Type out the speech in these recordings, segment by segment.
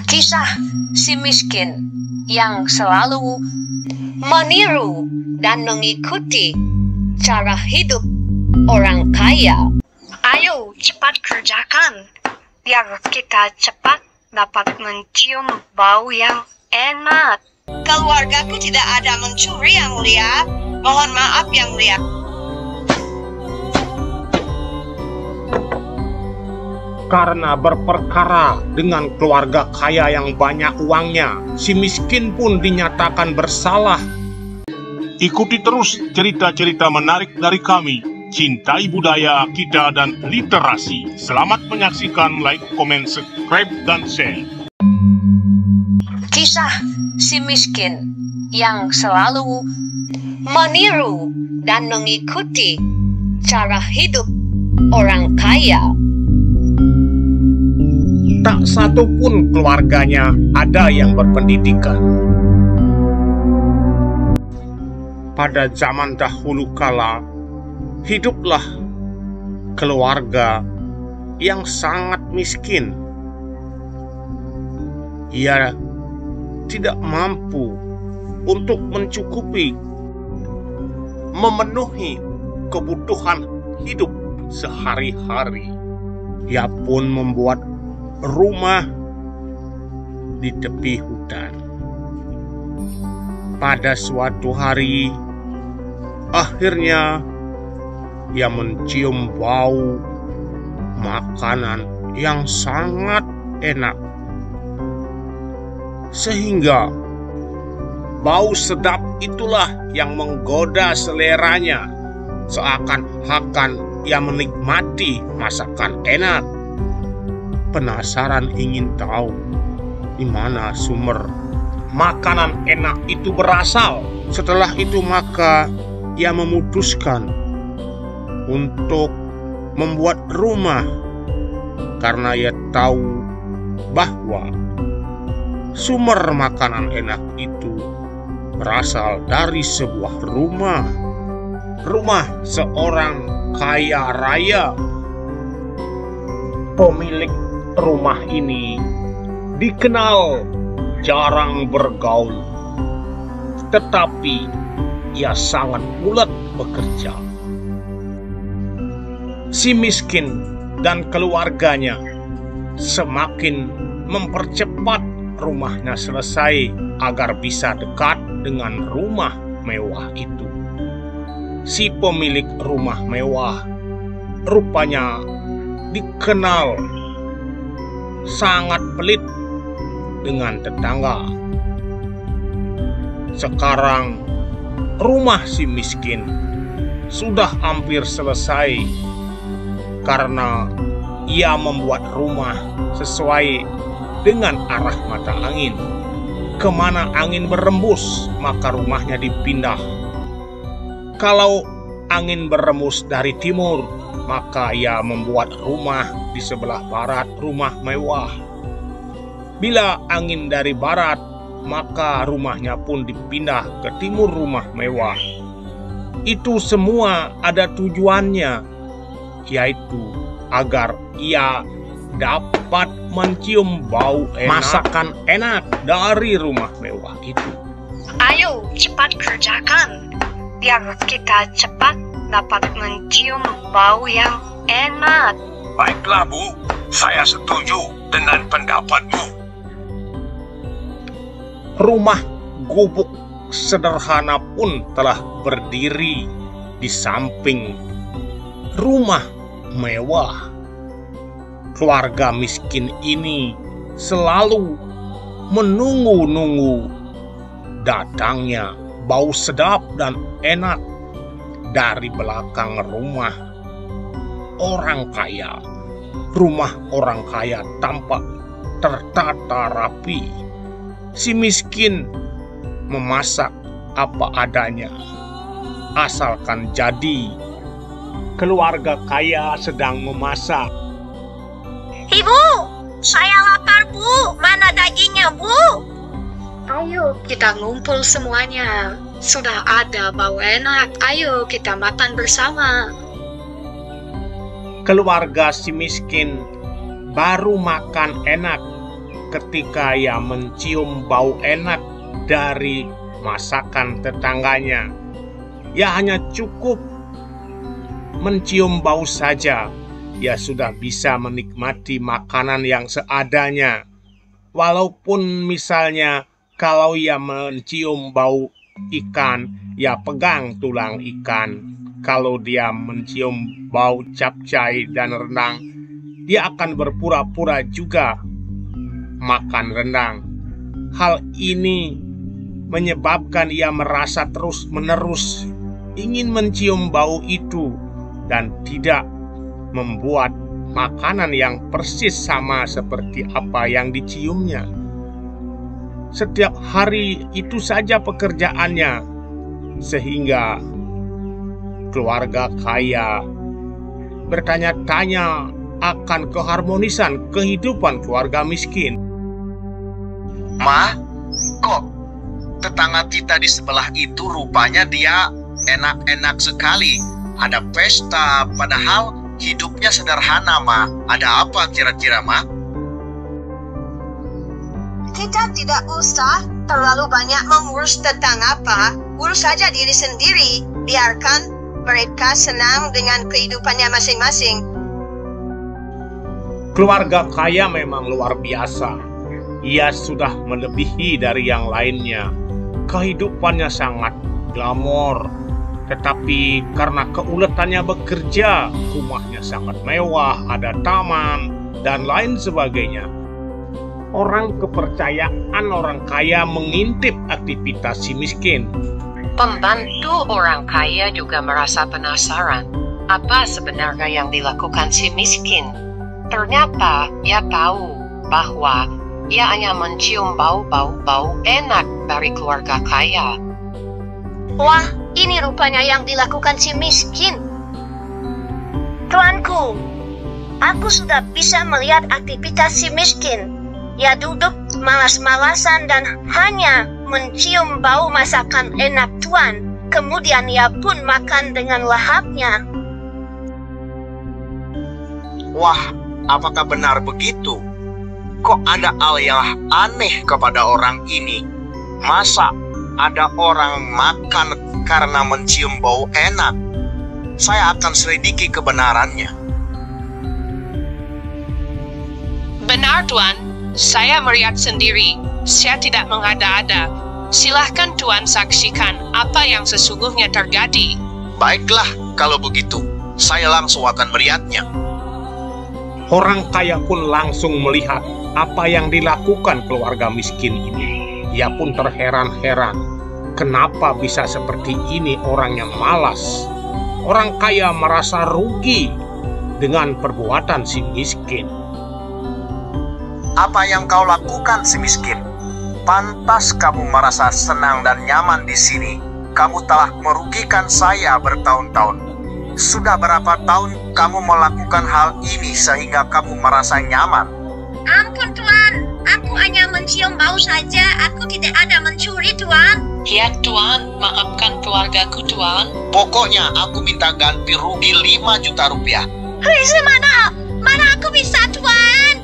Kisah si miskin yang selalu meniru dan mengikuti cara hidup orang kaya. Ayo cepat kerjakan, biar kita cepat dapat mencium bau yang enak. Keluargaku tidak ada mencuri, Yang Mulia. Mohon maaf, Yang Mulia. Karena berperkara dengan keluarga kaya yang banyak uangnya, si miskin pun dinyatakan bersalah. Ikuti terus cerita-cerita menarik dari kami. Cintai budaya kita dan literasi. Selamat menyaksikan, like, komen, subscribe, dan share. Kisah si miskin yang selalu meniru dan mengikuti cara hidup orang kaya. Tak satu pun keluarganya ada yang berpendidikan. Pada zaman dahulu kala, hiduplah keluarga yang sangat miskin. Ia tidak mampu untuk mencukupi, memenuhi kebutuhan hidup sehari-hari. Ia pun membuat rumah di tepi hutan. Pada suatu hari, akhirnya ia mencium bau makanan yang sangat enak, sehingga bau sedap itulah yang menggoda seleranya, seakan-akan ia menikmati masakan enak. Penasaran ingin tahu di mana sumber makanan enak itu berasal. Setelah itu maka ia memutuskan untuk membuat rumah, karena ia tahu bahwa sumber makanan enak itu berasal dari sebuah rumah seorang kaya raya. Pemilik rumah ini dikenal jarang bergaul, tetapi ia sangat ulet bekerja. Si miskin dan keluarganya semakin mempercepat rumahnya selesai agar bisa dekat dengan rumah mewah itu. Si pemilik rumah mewah rupanya dikenal sangat pelit dengan tetangga. Sekarang rumah si miskin sudah hampir selesai karena ia membuat rumah sesuai dengan arah mata angin. Kemana angin berembus, maka rumahnya dipindah. Kalau angin berembus dari timur, maka ia membuat rumah di sebelah barat, rumah mewah. Bila angin dari barat, maka rumahnya pun dipindah ke timur, rumah mewah. Itu semua ada tujuannya, yaitu agar ia dapat mencium bau masakan enak dari rumah mewah itu. Ayo cepat kerjakan, biar kita cepat dapat mencium bau yang enak. Baiklah, Bu. Saya setuju dengan pendapatmu. Rumah gubuk sederhana pun telah berdiri di samping rumah mewah. Keluarga miskin ini selalu menunggu-nunggu datangnya bau sedap dan enak dari belakang rumah orang kaya. Rumah orang kaya tampak tertata rapi. Si miskin memasak apa adanya, asalkan jadi. Keluarga kaya sedang memasak. Ibu, saya lapar, Bu. Mana dagingnya, Bu? Ayo kita ngumpul semuanya. Sudah ada bau enak. Ayo kita makan bersama. Keluarga si miskin baru makan enak ketika ia mencium bau enak dari masakan tetangganya. Ia hanya cukup mencium bau saja, ia sudah bisa menikmati makanan yang seadanya. Walaupun misalnya kalau ia mencium bau ikan, ia pegang tulang ikan. Kalau dia mencium bau capcay dan rendang, dia akan berpura-pura juga makan rendang. Hal ini menyebabkan ia merasa terus-menerus ingin mencium bau itu dan tidak membuat makanan yang persis sama seperti apa yang diciumnya. Setiap hari itu saja pekerjaannya, sehingga keluarga kaya bertanya-tanya akan keharmonisan kehidupan keluarga miskin. Ma, kok tetangga kita di sebelah itu rupanya dia enak-enak sekali. Ada pesta, padahal hidupnya sederhana, Ma. Ada apa kira-kira, Ma? Kita tidak usah terlalu banyak mengurus tetangga, Pak. Urus saja diri sendiri. Biarkan mereka senang dengan kehidupannya masing-masing. Keluarga kaya memang luar biasa. Ia sudah melebihi dari yang lainnya. Kehidupannya sangat glamor. Tetapi karena keuletannya bekerja, rumahnya sangat mewah, ada taman, dan lain sebagainya. Orang kepercayaan orang kaya mengintip aktivitas si miskin. Pembantu orang kaya juga merasa penasaran apa sebenarnya yang dilakukan si miskin. Ternyata ia tahu bahwa ia hanya mencium bau enak dari keluarga kaya. Wah, ini rupanya yang dilakukan si miskin. Tuanku, aku sudah bisa melihat aktivitas si miskin. Ia duduk malas-malasan dan hanya mencium bau masakan enak Tuan. Kemudian ia pun makan dengan lahapnya. Wah, apakah benar begitu? Kok ada hal yang aneh kepada orang ini? Masa ada orang makan karena mencium bau enak? Saya akan selidiki kebenarannya. Benar, Tuan. Saya melihat sendiri. Saya tidak mengada-ada. Silahkan Tuan saksikan apa yang sesungguhnya terjadi. Baiklah, kalau begitu, saya langsung akan melihatnya. Orang kaya pun langsung melihat apa yang dilakukan keluarga miskin ini. Ia pun terheran-heran. Kenapa bisa seperti ini orang yang malas? Orang kaya merasa rugi dengan perbuatan si miskin. Apa yang kau lakukan, si miskin? Pantas kamu merasa senang dan nyaman di sini. Kamu telah merugikan saya bertahun-tahun. Sudah berapa tahun kamu melakukan hal ini sehingga kamu merasa nyaman? Ampun Tuan, aku hanya mencium bau saja. Aku tidak ada mencuri Tuan. Ya Tuan, maafkan keluargaku Tuan. Pokoknya aku minta ganti rugi 5 juta rupiah. Hei, mana aku bisa Tuan?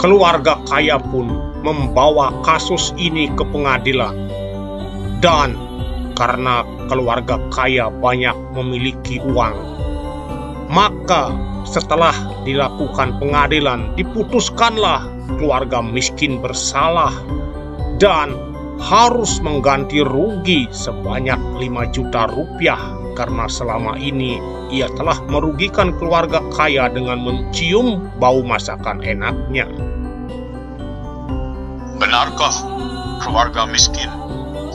Keluarga kaya pun membawa kasus ini ke pengadilan. Dan karena keluarga kaya banyak memiliki uang, maka setelah dilakukan pengadilan, diputuskanlah keluarga miskin bersalah dan harus mengganti rugi sebanyak 5 juta rupiah karena selama ini ia telah merugikan keluarga kaya dengan mencium bau masakan enaknya. Benarkah keluarga miskin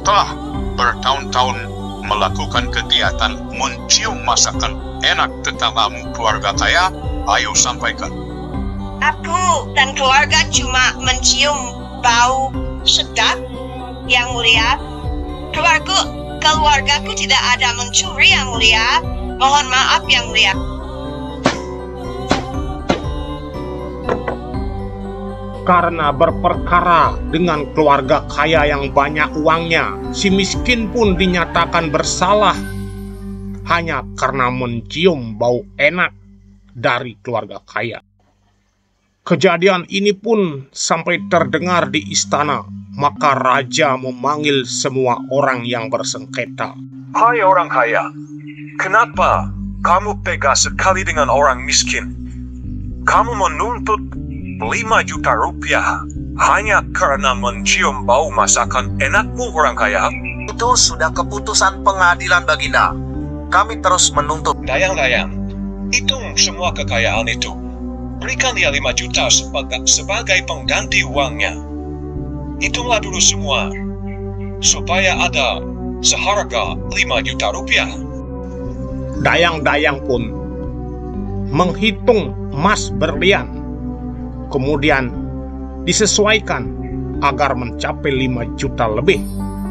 telah bertahun-tahun melakukan kegiatan mencium masakan enak tetanggamu keluarga kaya? Ayo sampaikan. Aku dan keluarga cuma mencium bau sedap, Yang Mulia. Keluargaku tidak ada mencuri, Yang Mulia. Mohon maaf, Yang Mulia. Karena berperkara dengan keluarga kaya yang banyak uangnya, si miskin pun dinyatakan bersalah hanya karena mencium bau enak dari keluarga kaya. Kejadian ini pun sampai terdengar di istana, maka raja memanggil semua orang yang bersengketa. Hai orang kaya, kenapa kamu tega sekali dengan orang miskin? Kamu menuntut 5 juta rupiah hanya karena mencium bau masakan enakmu orang kaya? Itu sudah keputusan pengadilan, Baginda. Kami terus menuntut. Dayang-dayang, hitung semua kekayaan itu. Berikan dia 5 juta sebagai pengganti uangnya. Hitunglah dulu semua, supaya ada seharga 5 juta rupiah. Dayang-dayang pun menghitung emas berlian, kemudian disesuaikan agar mencapai 5 juta lebih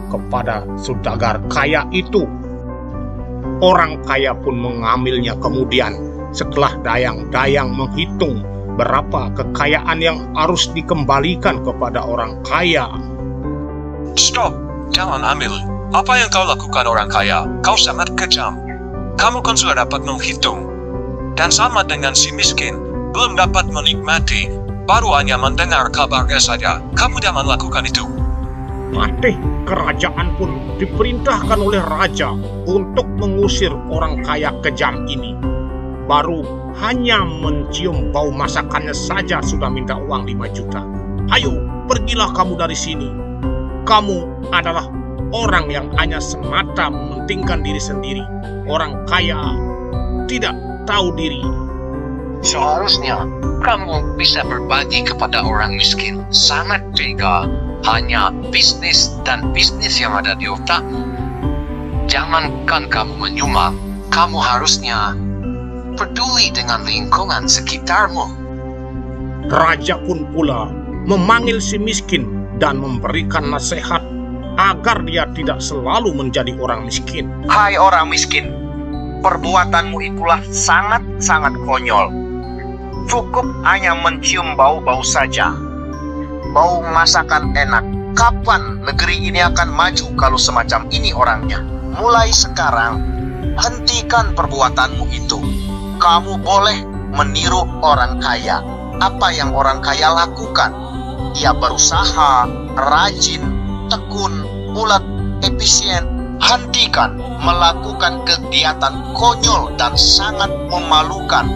kepada saudagar kaya itu. Orang kaya pun mengambilnya kemudian setelah dayang-dayang menghitung berapa kekayaan yang harus dikembalikan kepada orang kaya. Stop, jangan ambil. Apa yang kau lakukan orang kaya? Kau sangat kejam. Kamu kan sudah dapat menghitung. Dan sama dengan si miskin, belum dapat menikmati, baru hanya mendengar kabarnya saja. Kamu jangan lakukan itu. Patih kerajaan pun diperintahkan oleh raja untuk mengusir orang kaya kejam ini. Baru hanya mencium bau masakannya saja sudah minta uang 5 juta. Ayo, pergilah kamu dari sini. Kamu adalah orang yang hanya semata mementingkan diri sendiri. Orang kaya tidak tahu diri. Seharusnya kamu bisa berbagi kepada orang miskin. Sangat tega, hanya bisnis dan bisnis yang ada di otakmu. Jangankan kamu menyumbang, kamu harusnya peduli dengan lingkungan sekitarmu. Raja pun pula memanggil si miskin dan memberikan nasihat agar dia tidak selalu menjadi orang miskin. Hai orang miskin, perbuatanmu itulah sangat-sangat konyol. Cukup hanya mencium bau-bau saja. Bau masakan enak. Kapan negeri ini akan maju kalau semacam ini orangnya? Mulai sekarang, hentikan perbuatanmu itu. Kamu boleh meniru orang kaya. Apa yang orang kaya lakukan? Ia berusaha, rajin, tekun, ulet, efisien. Hentikan melakukan kegiatan konyol dan sangat memalukan